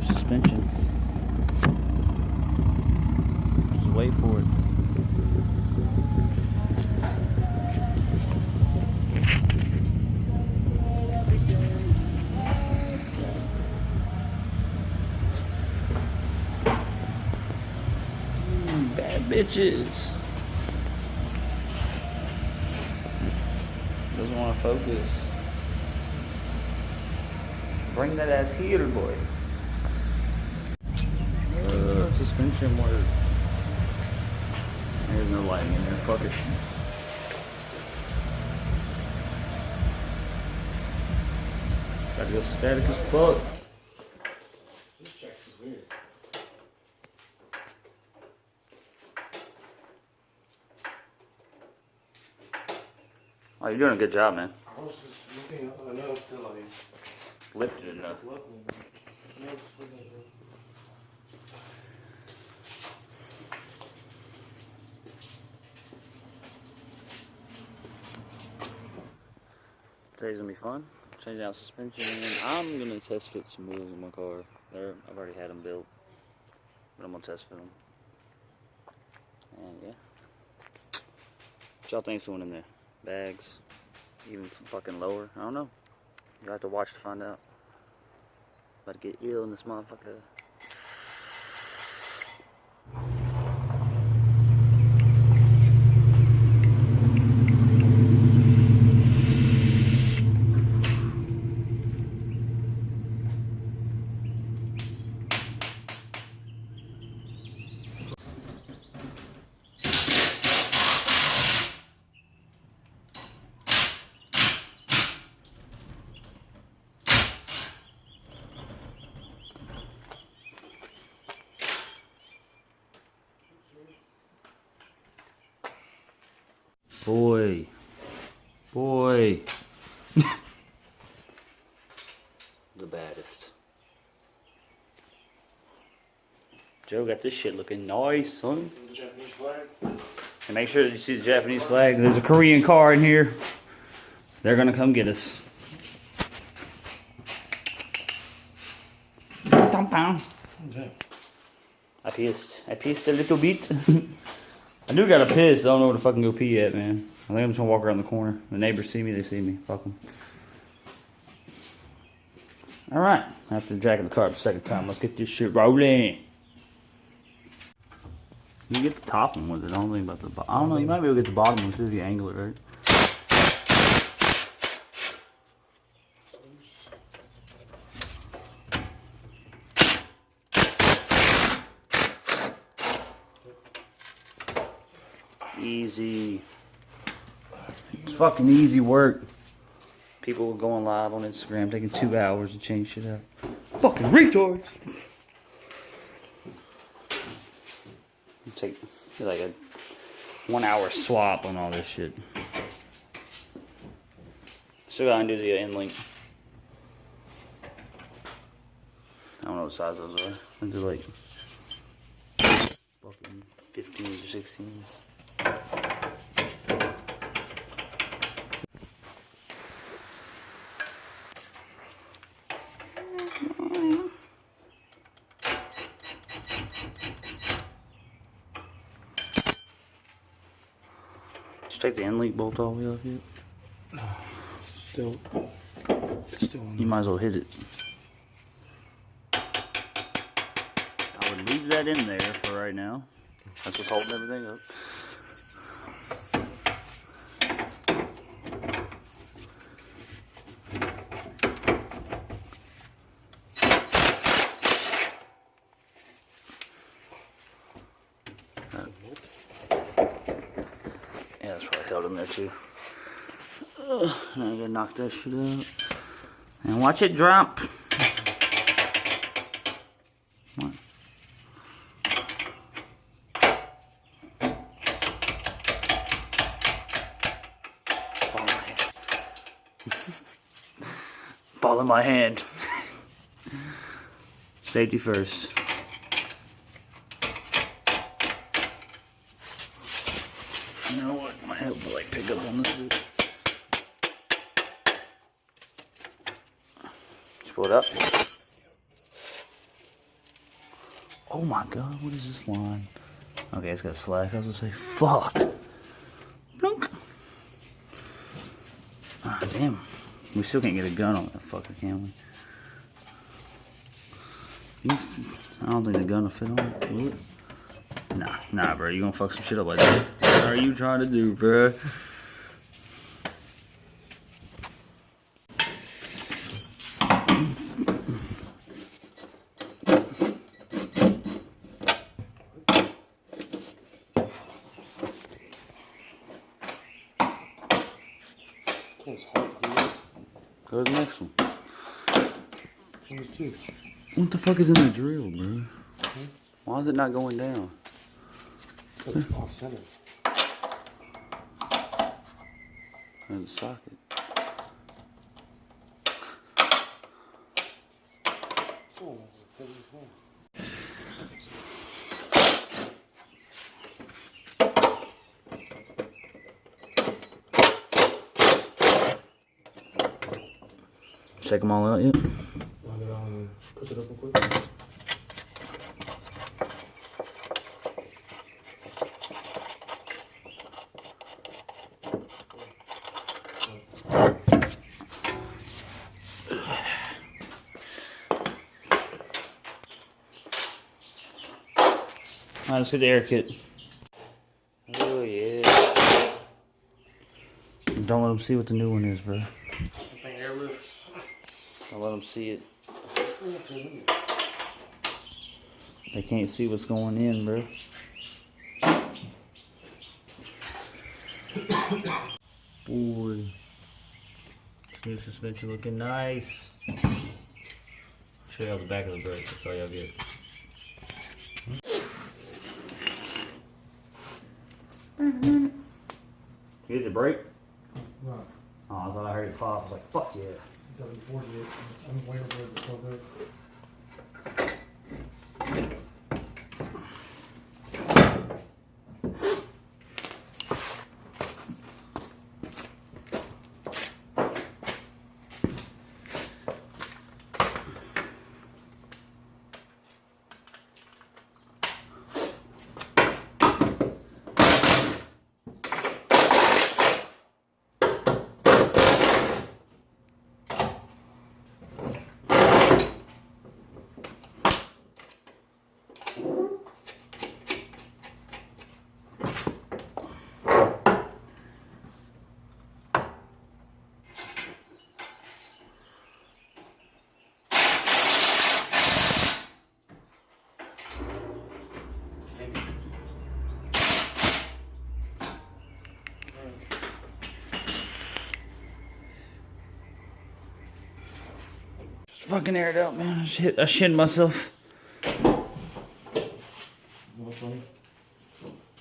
suspension. Just wait for it. Bad bitches. Doesn't want to focus. Bring that ass here, boy. Suspension work. There's no lighting in there. Fuck it. Gotta go static as fuck. This check is weird. Oh, you're doing a good job, man. I was just looking enough to like Lift it enough. Today's gonna be fun. Changing out suspension, and I'm gonna test fit some wheels in my car. I've already had them built, but I'm gonna test fit them. And yeah, what y'all think's going in there? Bags, even fucking lower? I don't know. You have to watch to find out. About to get ill in this motherfucker. Boy. The baddest. Joe got this shit looking nice, son. the Japanese flag. And make sure that you see the Japanese flag. There's a Korean car in here. They're gonna come get us. Okay. I pissed a little bit. I do gotta piss. I don't know where to fucking go pee at, man. I think I'm just gonna walk around the corner. The neighbors see me, they see me. Fuck them. Alright, after jacking the car the second time, let's get this shit rolling. You get the top one with it. I don't think about the bottom. I don't know, you might be able to get the bottom one too if you angle it right. Easy. It's fucking easy work. People were going live on Instagram taking 2 hours to change shit out. Fucking retards. Take like a 1 hour swap on all this shit. Still gotta do the end link. I don't know what size those are. I think they're like fucking 15s or 16s. Take the end link bolt all the way off yet? No, it's still on. You might as well hit it. I would leave that in there for right now. That's what's holding everything up. Yeah, that's probably held in there too. Now I gotta knock that shit out. And watch it drop. What? Follow my hand. Safety first. You know what? My head will like pick up on this bit. Just pull it up. Oh my god, what is this line? Okay, it's got slack. I was gonna say, fuck. Blunk. Ah, damn. We still can't get a gun on that fucker, can we? I don't think the gun will fit on it, will it? Nah, bro. You gonna fuck some shit up like that? What are you trying to do, bro? Go to the next one. What the fuck is in the drill, bro? Why is it not going down? It's off center. In the socket. Check them all out yet? Push it up real quick. Alright, let's get the air kit. Oh yeah. Don't let them see what the new one is, bro. Airlift. Don't let them see it. They can't see what's going in, bro. Boy. Smooth suspension looking nice. Show y'all the back of the brake, that's all y'all get. You hit the brake? No. Oh, I thought I heard it pop. I was like, fuck yeah. I'm waiting for it to come back. Fucking air it out, man. I shit myself.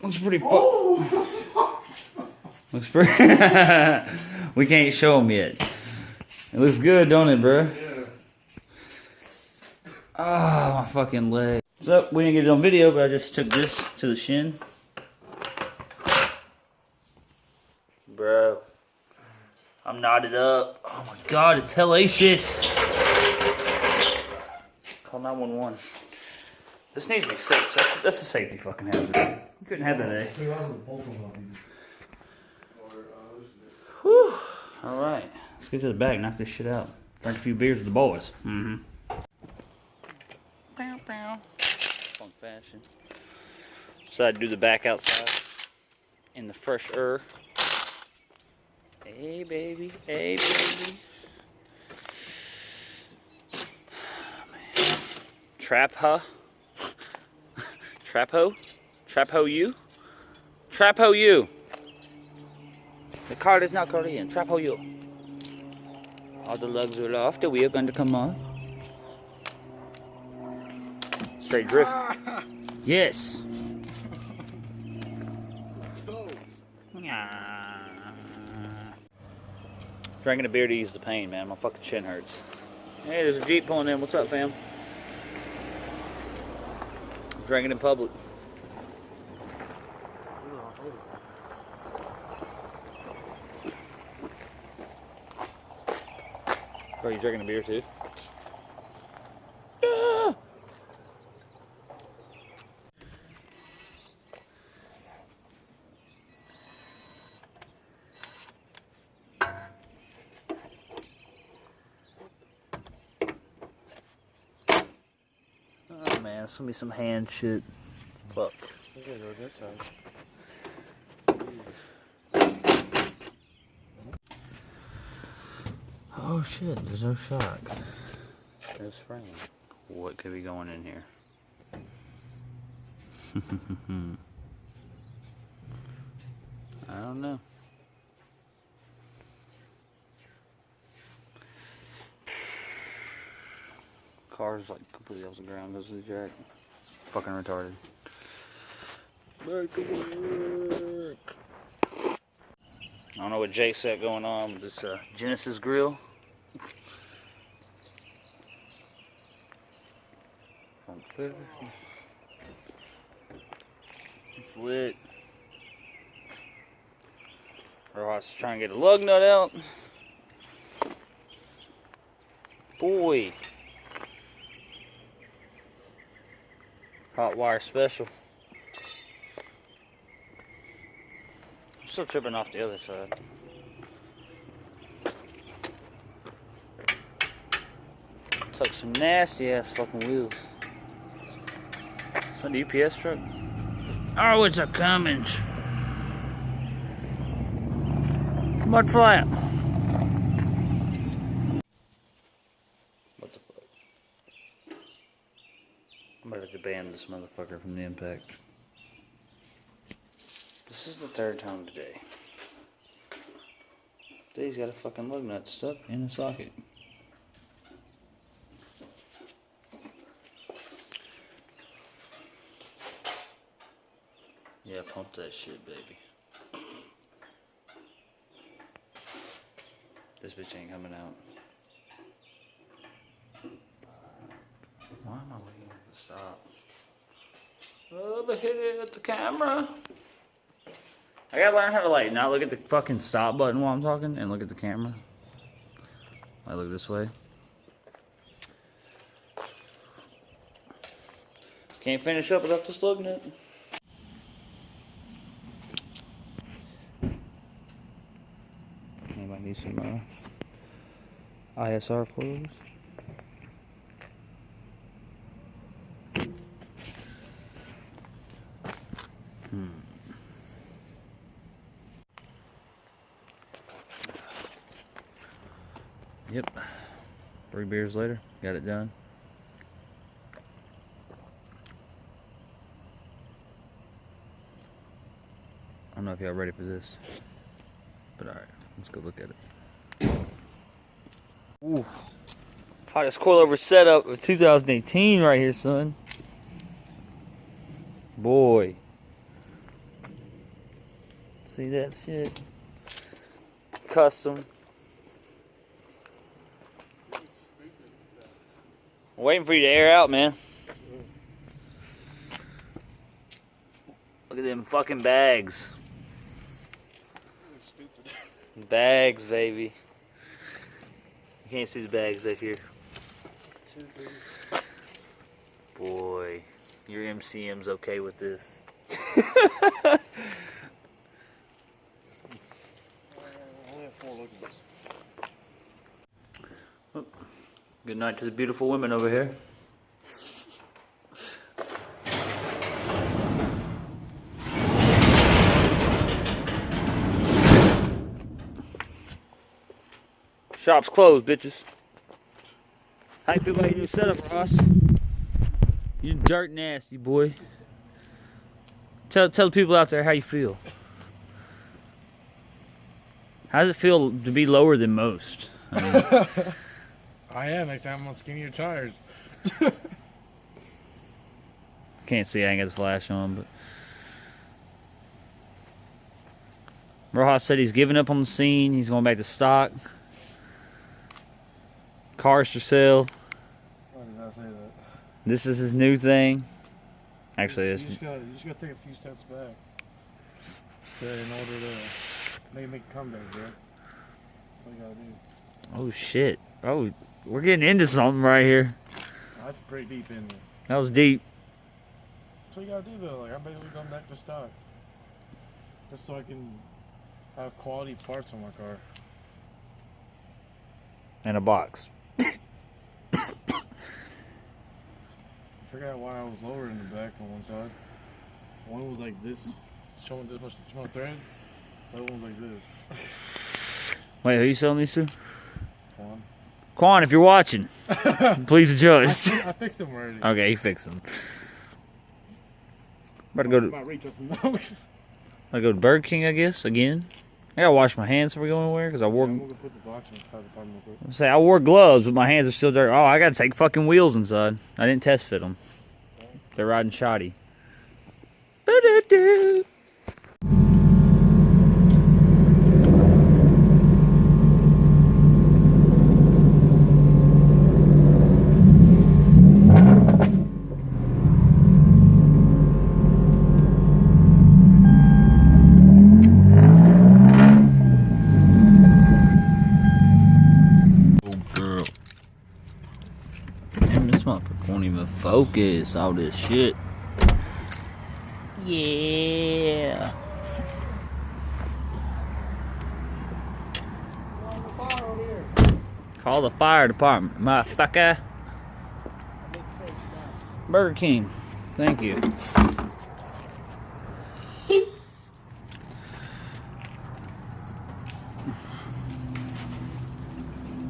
Looks pretty Looks pretty. We can't show them yet. It looks good, don't it, bro? Yeah. Oh, my fucking leg. So, we didn't get it on video, but I just took this to the shin. Bro. I'm knotted up. Oh my god, it's hellacious. Call 911. This needs to be fixed. That's a safety fucking hazard. You couldn't have that, eh? Whew. Alright. Let's get to the back, knock this shit out. Drink a few beers with the boys. Mm-hmm. Fun fashion. Decided to do the back outside in the fresh air. Hey baby, hey baby. Oh, man. Trap huh? Trap ho? Trap ho you? Trap ho you. The car is not Korean. Trap ho you. All the lugs are off, the wheel going to come off. Straight drift. Yes. Drinking a beer to ease the pain, man. My fucking chin hurts. Hey, there's a Jeep pulling in. What's up, fam? Drinking in public. Bro, you drinking a beer too? Ah! man. It's gonna be some hand shit. Fuck. We gotta go this side. Oh shit, there's no shock. No spring. What could be going in here? I don't know. Car's like completely off the ground, goes to the jack. Fucking retarded. Back to work. I don't know what Jake's got going on with this Genesis grill. It's lit. Ross trying to get a lug nut out. Boy. Hot wire special. I'm still tripping off the other side. Took some nasty ass fucking wheels. Is that a UPS truck? Oh, it's a Cummins. Mud flat. What the fuck? I'm about to ban this motherfucker from the impact. This is the third time today. Today's got a fucking lug nut stuck in the socket. Yeah, pump that shit, baby. This bitch ain't coming out. Why am I looking at the stop? Oh, I hit it at the camera. I gotta learn how to like not look at the fucking stop button while I'm talking and look at the camera. I look this way. Can't finish up without this lug nut. Anybody need some ISR clothes? Yep. 3 beers later, got it done. I don't know if y'all ready for this, but alright, let's go look at it. Ooh. Hottest coilover setup of 2018 right here, son. Boy. See that shit? Custom. I'm waiting for you to air out, man. Look at them fucking bags. Bags, baby. You can't see the bags back here. Boy, your MCM's okay with this. Oh, good night to the beautiful women over here. Shop's closed, bitches. How you feel about your new setup, Ross? You dirt nasty, boy. Tell the people out there how you feel. How does it feel to be lower than most? I mean, I am, next time I'm on skinnier tires. can't see, I ain't got the flash on, but Rojas said he's giving up on the scene. He's going back to stock. Cars for sale. Why did I say that? This is his new thing. Actually, you it's just gotta take a few steps back in order to make a comeback, bro. That's all you gotta do. oh shit. Oh, we're getting into something right here. Oh, that's pretty deep in there. That was deep. That's what you gotta do though. Like, I'm basically going back to stock, just so I can have quality parts on my car. And a box. forgot why I was lower in the back on one side. One was like this, showing this much thread. The other one was like this. Wait, who are you selling these to? Quan. Quan, if you're watching, please adjust. I fixed them already. Okay, he fixed them. About to go to. About reach with some milk. I go to Burger King, I guess, again. I gotta wash my hands before we go anywhere because I wore. I'm gonna put the box in the car department real quick. Say I wore gloves, but my hands are still dirty. Oh, I gotta take fucking wheels inside. I didn't test fit them. They're riding shoddy. Ba-da-da. Won't even focus all this shit. Yeah. Call the fire department, motherfucker. Burger King. Thank you.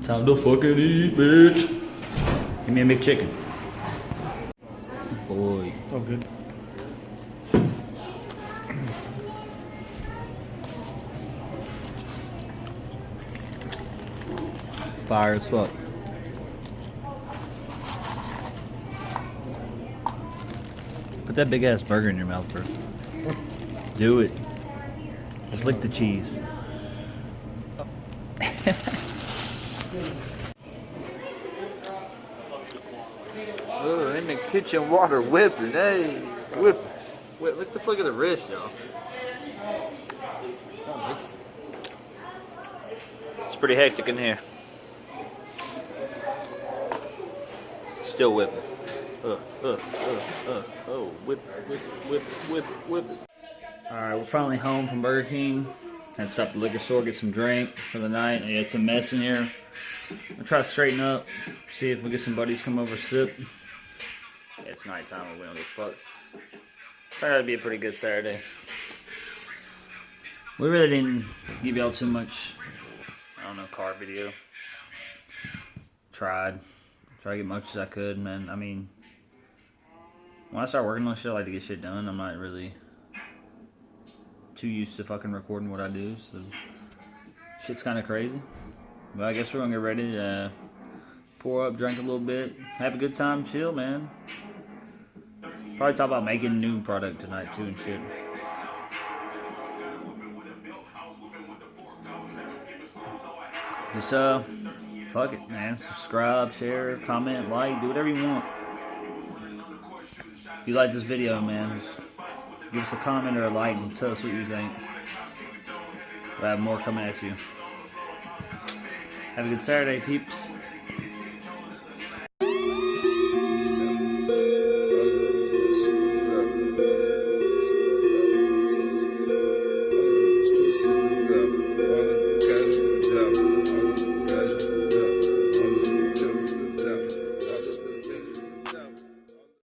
Time to fucking eat, bitch. Give me a McChicken. Boy. It's all good. Fire as fuck. Put that big ass burger in your mouth, bro. Do it. Just lick the cheese. Oh, in the kitchen, water whipping, hey, whipping. Wait, look the flick of the wrist, y'all. It's pretty hectic in here. Still whipping. Oh, whip. Alright, we're finally home from Burger King. Had to stop at the liquor store, get some drink for the night. Yeah, it's a mess in here. I'll try to straighten up, see if we get some buddies come over sip. Yeah, it's nighttime and we don't give a fuck. Turned out to be a pretty good Saturday. We really didn't give y'all too much, I don't know, car video. Tried to get much as I could, man. I mean, when I start working on shit, I like to get shit done. I'm not really too used to fucking recording what I do, so shit's kind of crazy. But I guess we're gonna get ready to pour up, drink a little bit, have a good time, chill, man. Probably talk about making a new product tonight too and shit. Just fuck it, man. Subscribe, share, comment, like, do whatever you want. If you like this video, man, just give us a comment or a like and tell us what you think. We'll have more coming at you. Have a good Saturday, peeps.